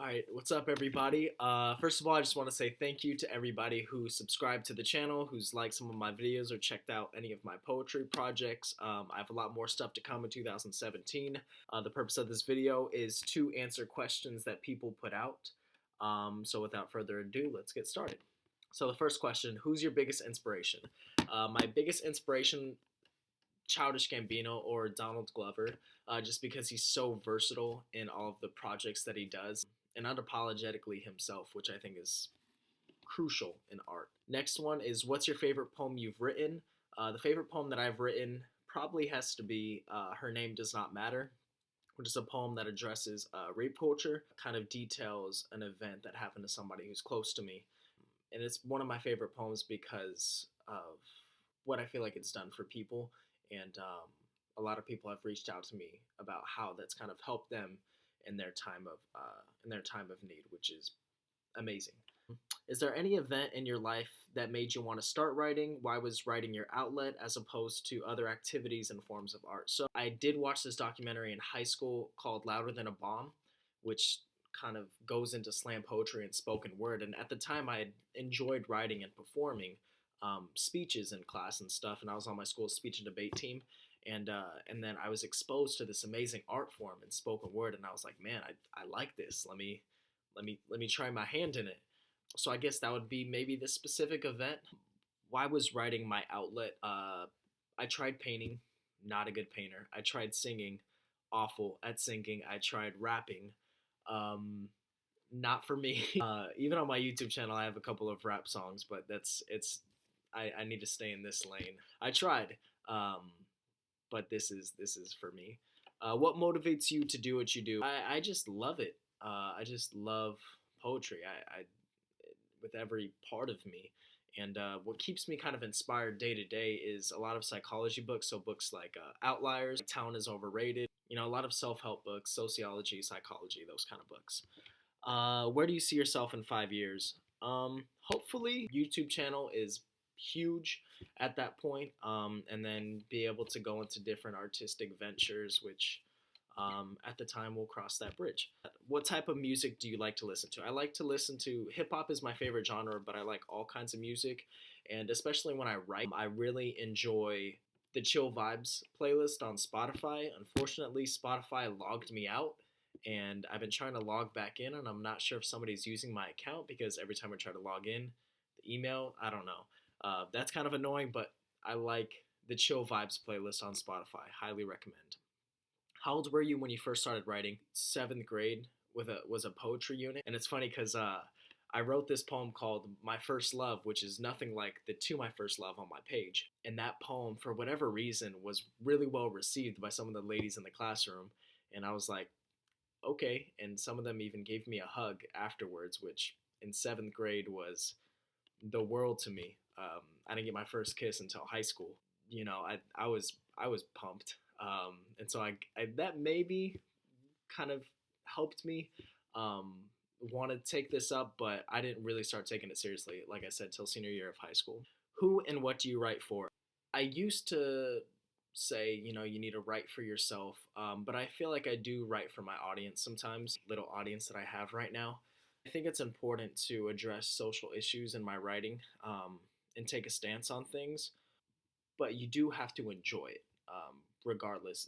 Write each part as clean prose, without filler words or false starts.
All right, what's up, everybody? First of all, I just want to say thank you to everybody who subscribed to the channel, who's liked some of my videos or checked out any of my poetry projects. I have a lot more stuff to come in 2017. The purpose of this video is to answer questions that people put out. So without further ado, let's get started. So the first question, who's your biggest inspiration? My biggest inspiration, Childish Gambino or Donald Glover, just because he's so versatile in all of the projects that he does and unapologetically himself, which I think is crucial in art. Next one is, what's your favorite poem you've written? The favorite poem that I've written probably has to be Her Name Does Not Matter, which is a poem that addresses rape culture, kind of details an event that happened to somebody who's close to me. And it's one of my favorite poems because of what I feel like it's done for people. And a lot of people have reached out to me about how that's kind of helped them in their time of need, which is amazing. Is there any event in your life that made you want to start writing? Why was writing your outlet as opposed to other activities and forms of art? So I did watch this documentary in high school called Louder Than a Bomb, which kind of goes into slam poetry and spoken word. And at the time, I had enjoyed writing and performing speeches in class and stuff, and I was on my school's speech and debate team, and then I was exposed to this amazing art form and spoken word, and I was like, man, I like this. Let me try my hand in it. So I guess that would be maybe this specific event. Why was writing my outlet? I tried painting, not a good painter. I tried singing, awful at singing. I tried rapping, not for me. Even on my YouTube channel, I have a couple of rap songs, but I need to stay in this lane. I tried, but this is for me. What motivates you to do what you do? I just love it. I just love poetry. I with every part of me. And what keeps me kind of inspired day to day is a lot of psychology books. So books like Outliers, Talent is Overrated. You know, a lot of self-help books, sociology, psychology, those kind of books. Where do you see yourself in 5 years? Hopefully, YouTube channel is huge at that point, and then be able to go into different artistic ventures, which at the time we'll cross that bridge. What type of music do you like to listen to? I like to listen to hip-hop is my favorite genre, but I like all kinds of music, and especially when I write, I really enjoy the Chill Vibes playlist on Spotify. Unfortunately, Spotify logged me out, and I've been trying to log back in, and I'm not sure if somebody's using my account because every time I try to log in, the email, I don't know. That's kind of annoying, but I like the Chill Vibes playlist on Spotify. Highly recommend. How old were you when you first started writing? 7th grade was a poetry unit, and it's funny because I wrote this poem called My First Love, which is nothing like the To My First Love on my page. And that poem, for whatever reason, was really well received by some of the ladies in the classroom, and I was like, okay. And some of them even gave me a hug afterwards, which in 7th grade was the world to me. I didn't get my first kiss until high school. You know, I was pumped, and so I that maybe kind of helped me want to take this up, but I didn't really start taking it seriously, like I said, till senior year of high school. Who and what do you write for? I used to say, you know, you need to write for yourself, but I feel like I do write for my audience sometimes, little audience that I have right now. I think it's important to address social issues in my writing, and take a stance on things, but you do have to enjoy it, regardless.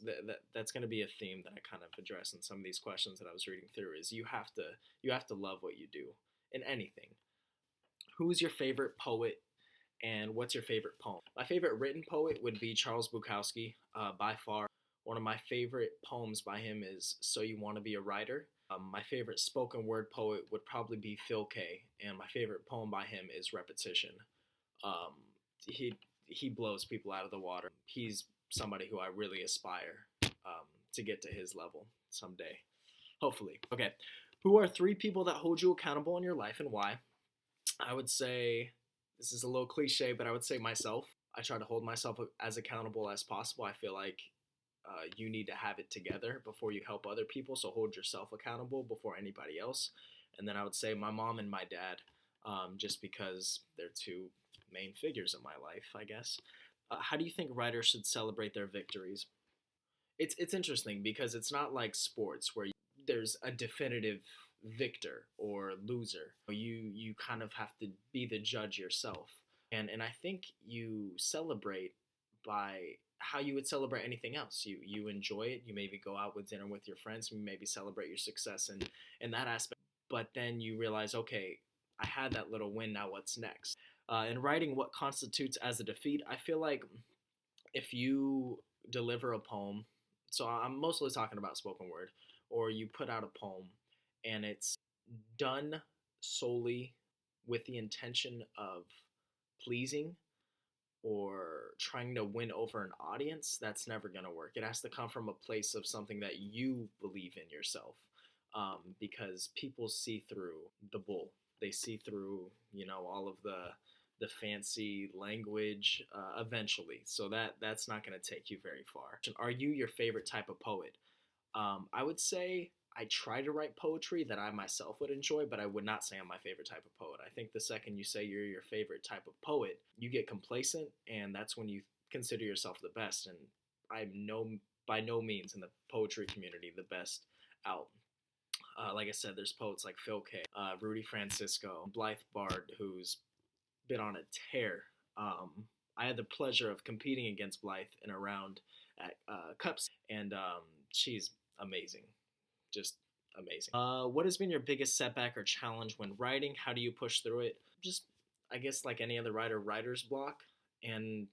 That's going to be a theme that I kind of address in some of these questions that I was reading through. Is you have to love what you do in anything. Who's your favorite poet, and what's your favorite poem? My favorite written poet would be Charles Bukowski, by far. One of my favorite poems by him is So You Want to Be a Writer. My favorite spoken word poet would probably be Phil K, and my favorite poem by him is Repetition. He blows people out of the water. He's somebody who I really aspire to get to his level someday, hopefully. Okay, who are 3 people that hold you accountable in your life and why? I would say, this is a little cliche, but I would say myself. I try to hold myself as accountable as possible. I feel like you need to have it together before you help other people, so hold yourself accountable before anybody else. And then I would say my mom and my dad, just because they're 2 main figures in my life, I guess. How do you think writers should celebrate their victories? It's interesting because it's not like sports where there's a definitive victor or loser. You kind of have to be the judge yourself. And I think you celebrate by how you would celebrate anything else. You enjoy it. You maybe go out with dinner with your friends. You maybe celebrate your success in that aspect. But then you realize, okay, I had that little win. Now what's next? In writing, what constitutes as a defeat? I feel like if you deliver a poem, so I'm mostly talking about spoken word, or you put out a poem and it's done solely with the intention of pleasing or trying to win over an audience, that's never going to work. It has to come from a place of something that you believe in yourself, because people see through the bull. They see through, all of the fancy language eventually. So that's not going to take you very far. Are you your favorite type of poet? I would say I try to write poetry that I myself would enjoy, but I would not say I'm my favorite type of poet. I think the second you say you're your favorite type of poet, you get complacent, and that's when you consider yourself the best. And I'm by no means in the poetry community the best out. Like I said, there's poets like Phil K, Rudy Francisco, Blythe Bard, who's been on a tear. I had the pleasure of competing against Blythe in a round at Cups, and she's amazing, just amazing. What has been your biggest setback or challenge when writing? How do you push through it? Just, I guess, like any other writer, writer's block, and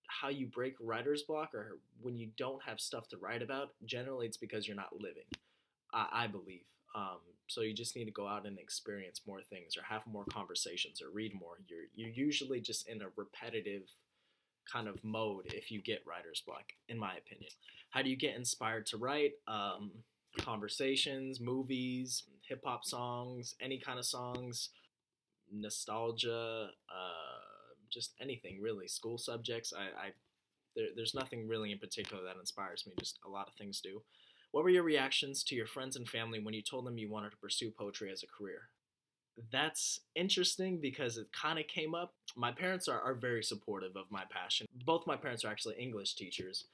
how you break writer's block, or when you don't have stuff to write about. Generally, it's because you're not living. I believe. So you just need to go out and experience more things, or have more conversations, or read more. You're usually just in a repetitive kind of mode if you get writer's block, in my opinion. How do you get inspired to write? Conversations, movies, hip hop songs, any kind of songs, nostalgia, just anything really. School subjects. There's nothing really in particular that inspires me. Just a lot of things do. What were your reactions to your friends and family when you told them you wanted to pursue poetry as a career? That's interesting because it kind of came up. My parents are very supportive of my passion. Both my parents are actually English teachers,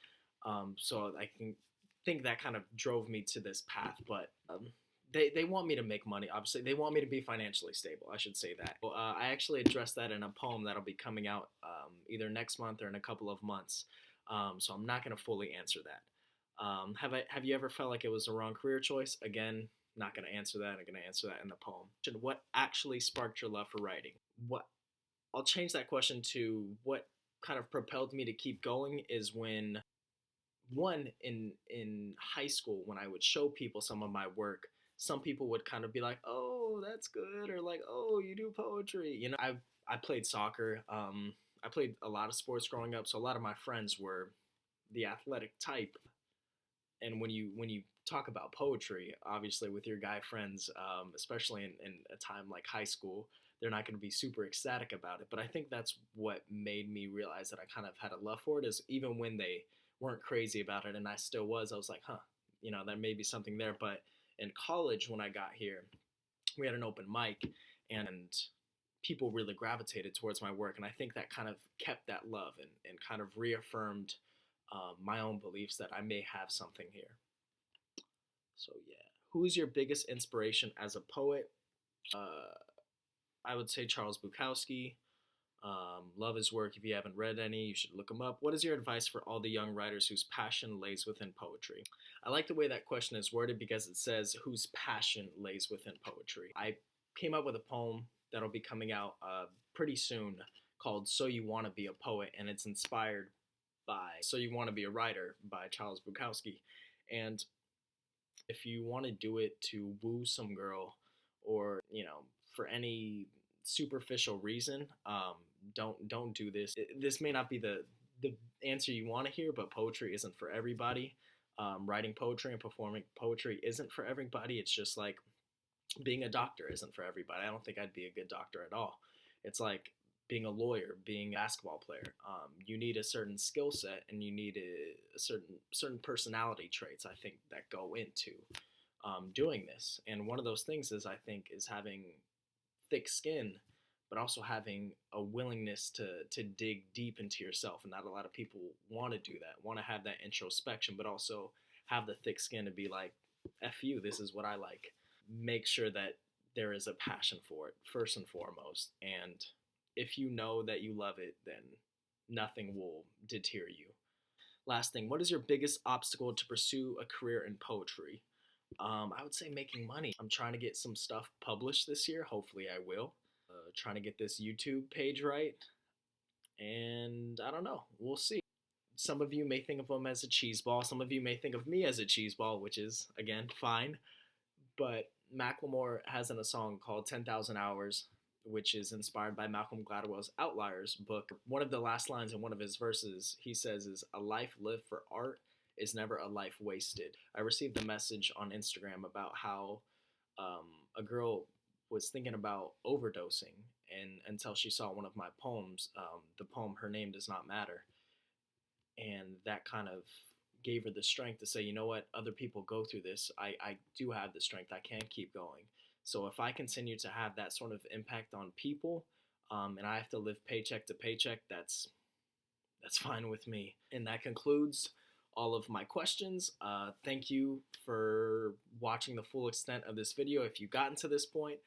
so I can think that kind of drove me to this path. But they want me to make money. Obviously, they want me to be financially stable. I should say that. Well, I actually addressed that in a poem that'll be coming out either next month or in a couple of months. So I'm not going to fully answer that. Have you ever felt like it was the wrong career choice? Again, not going to answer that. I'm going to answer that in the poem. What actually sparked your love for writing? I'll change that question to what kind of propelled me to keep going is when in high school, when I would show people some of my work, some people would kind of be like, "Oh, that's good," or like, "Oh, you do poetry." I played soccer. I played a lot of sports growing up, so a lot of my friends were the athletic type. And when you talk about poetry, obviously with your guy friends, especially in a time like high school, they're not going to be super ecstatic about it. But I think that's what made me realize that I kind of had a love for it, is even when they weren't crazy about it and I still was, I was like, huh, there may be something there. But in college, when I got here, we had an open mic and people really gravitated towards my work. And I think that kind of kept that love and kind of reaffirmed my own beliefs that I may have something here. So yeah, who is your biggest inspiration as a poet? I would say Charles Bukowski. Love his work. If you haven't read any, you should look him up. What is your advice for all the young writers whose passion lays within poetry? I like the way that question is worded because it says whose passion lays within poetry. I came up with a poem that'll be coming out pretty soon called So You Want to Be a Poet, and it's inspired by So You Want to Be a Writer by Charles Bukowski. And if you want to do it to woo some girl or, for any superficial reason, don't do this. This may not be the answer you want to hear, but poetry isn't for everybody. Writing poetry and performing poetry isn't for everybody. It's just like being a doctor isn't for everybody. I don't think I'd be a good doctor at all. It's like being a lawyer, being a basketball player. You need a certain skill set and you need a certain personality traits, I think, that go into doing this. And one of those things is, I think, is having thick skin, but also having a willingness to dig deep into yourself. And not a lot of people want to do that, want to have that introspection, but also have the thick skin to be like, F you, this is what I like. make sure that there is a passion for it first and foremost. And if you know that you love it, then nothing will deter you. Last thing, what is your biggest obstacle to pursue a career in poetry? I would say making money. I'm trying to get some stuff published this year. Hopefully, I will. Trying to get this YouTube page right. And I don't know. We'll see. Some of you may think of them as a cheese ball. Some of you may think of me as a cheese ball, which is, again, fine. But Macklemore has in a song called 10,000 Hours, which is inspired by Malcolm Gladwell's Outliers book. One of the last lines in one of his verses he says is, "A life lived for art is never a life wasted." I received a message on Instagram about how a girl was thinking about overdosing, and until she saw one of my poems, the poem "Her Name Does Not Matter," and that kind of gave her the strength to say, you know what, other people go through this. I do have the strength. I can keep going. So if I continue to have that sort of impact on people, and I have to live paycheck to paycheck, that's fine with me. And that concludes all of my questions. Thank you for watching the full extent of this video. If you've gotten to this point,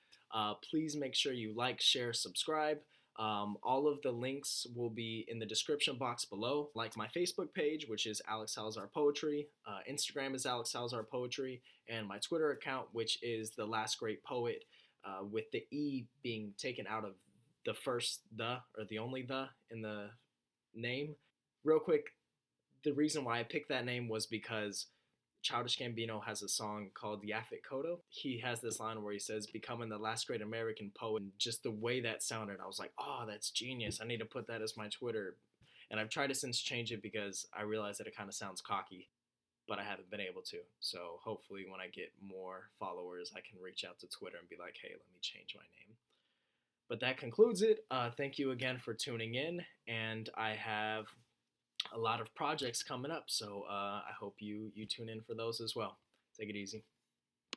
please make sure you like, share, subscribe. All of the links will be in the description box below. Like my Facebook page, which is Alex Salazar Poetry. Instagram is Alex Salazar Poetry. And my Twitter account, which is The Last Great Poet, with the E being taken out of the first the, or the only the in the name. Real quick, the reason why I picked that name was because Childish Gambino has a song called Yaphet Kotto. He has this line where he says, "Becoming the last great American poet." And just the way that sounded, I was like, oh, that's genius. I need to put that as my Twitter. And I've tried to since change it because I realize that it kind of sounds cocky, but I haven't been able to. So hopefully when I get more followers, I can reach out to Twitter and be like, hey, let me change my name. But that concludes it. Thank you again for tuning in. And I have a lot of projects coming up, so I hope you tune in for those as well. Take it easy.